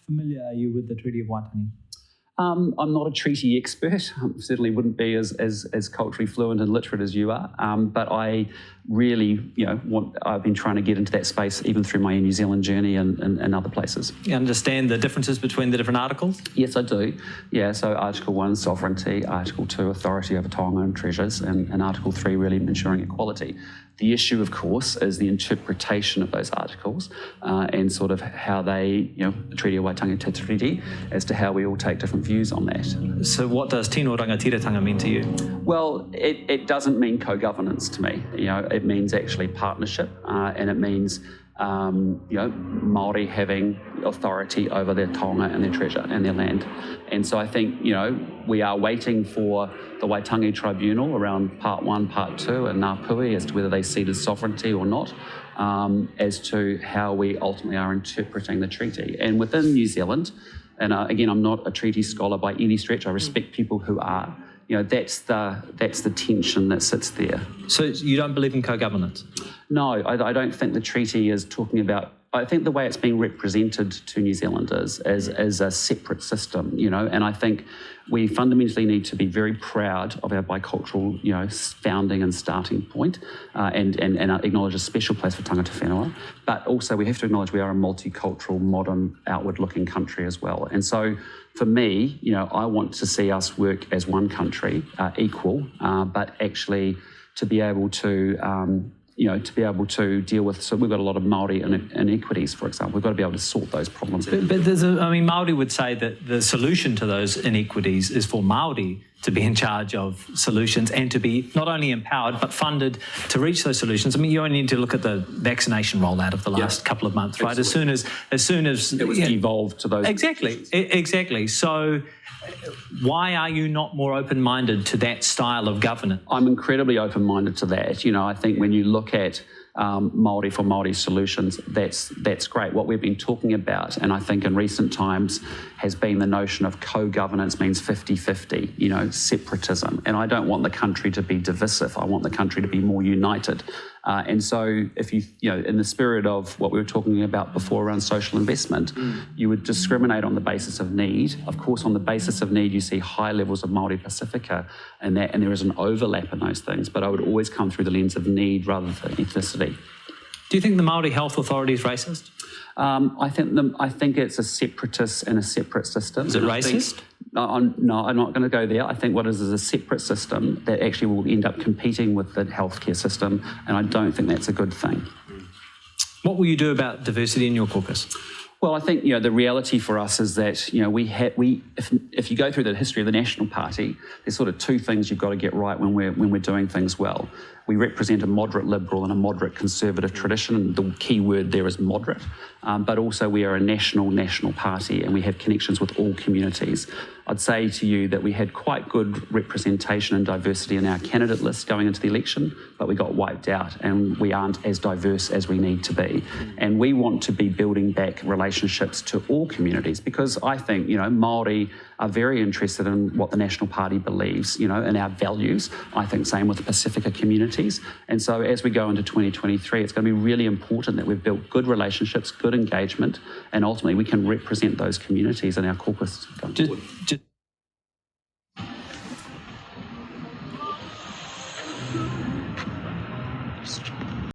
Familiar are you with the Treaty of Waitangi? I'm not a treaty expert. I certainly wouldn't be as culturally fluent and literate as you are. But I really, I've been trying to get into that space even through my New Zealand journey and other places. You understand the differences between the different articles? Yes, I do. Yeah, so Article 1, sovereignty, Article 2, authority over taonga and treasures, and Article 3, really ensuring equality. The issue, of course, is the interpretation of those articles and sort of how they, the Treaty of Waitangi Te Tiriti, as to how we all take different views on that. So what does tino rangatiratanga mean to you? Well, it doesn't mean co-governance to me. It means actually partnership, and it means Māori having authority over their taonga and their treasure and their land. And so I think, we are waiting for the Waitangi Tribunal around Part 1, Part 2 and Ngāpuhi as to whether they ceded sovereignty or not, as to how we ultimately are interpreting the treaty. And within New Zealand, and again, I'm not a treaty scholar by any stretch, I respect people who are, that's the tension that sits there. So you don't believe in co-governance? No, I don't think the treaty is talking about. I think the way it's being represented to New Zealanders is a separate system, and I think we fundamentally need to be very proud of our bicultural, founding and starting point, and acknowledge a special place for tangata whenua, but also we have to acknowledge we are a multicultural, modern, outward-looking country as well. And so for me, I want to see us work as one country, equal, but actually to be able to deal with, so we've got a lot of Māori inequities, for example. We've got to be able to sort those problems. But Māori would say that the solution to those inequities is for Māori to be in charge of solutions and to be not only empowered but funded to reach those solutions. You only need to look at the vaccination rollout of the last couple of months, right? Absolutely. As soon as it was devolved to those. Exactly. So why are you not more open-minded to that style of governance? I'm incredibly open-minded to that. I think when you look at Māori for Māori solutions, that's great. What we've been talking about, and I think in recent times, has been the notion of co-governance means 50-50, separatism. And I don't want the country to be divisive. I want the country to be more united. And so if you, in the spirit of what we were talking about before around social investment, you would discriminate on the basis of need. Of course, on the basis of need, you see high levels of Māori Pacifica and there is an overlap in those things, but I would always come through the lens of need rather than ethnicity. Do you think the Māori Health Authority is racist? I think it's a separatist and a separate system. Is it racist? No, I'm not going to go there. I think what it is a separate system that actually will end up competing with the healthcare system, and I don't think that's a good thing. What will you do about diversity in your caucus? Well, I think the reality for us is that if you go through the history of the National Party, there's sort of two things you've got to get right when we're doing things well. We represent a moderate liberal and a moderate conservative tradition, and the key word there is moderate. But also we are a national party, and we have connections with all communities. I'd say to you that we had quite good representation and diversity in our candidate list going into the election, but we got wiped out, and we aren't as diverse as we need to be. And we want to be building back relationships to all communities, because I think, Māori are very interested in what the National Party believes, in our values. I think same with the Pacifica communities. And so as we go into 2023, it's going to be really important that we've built good relationships, good engagement, and ultimately we can represent those communities in our caucus going forward.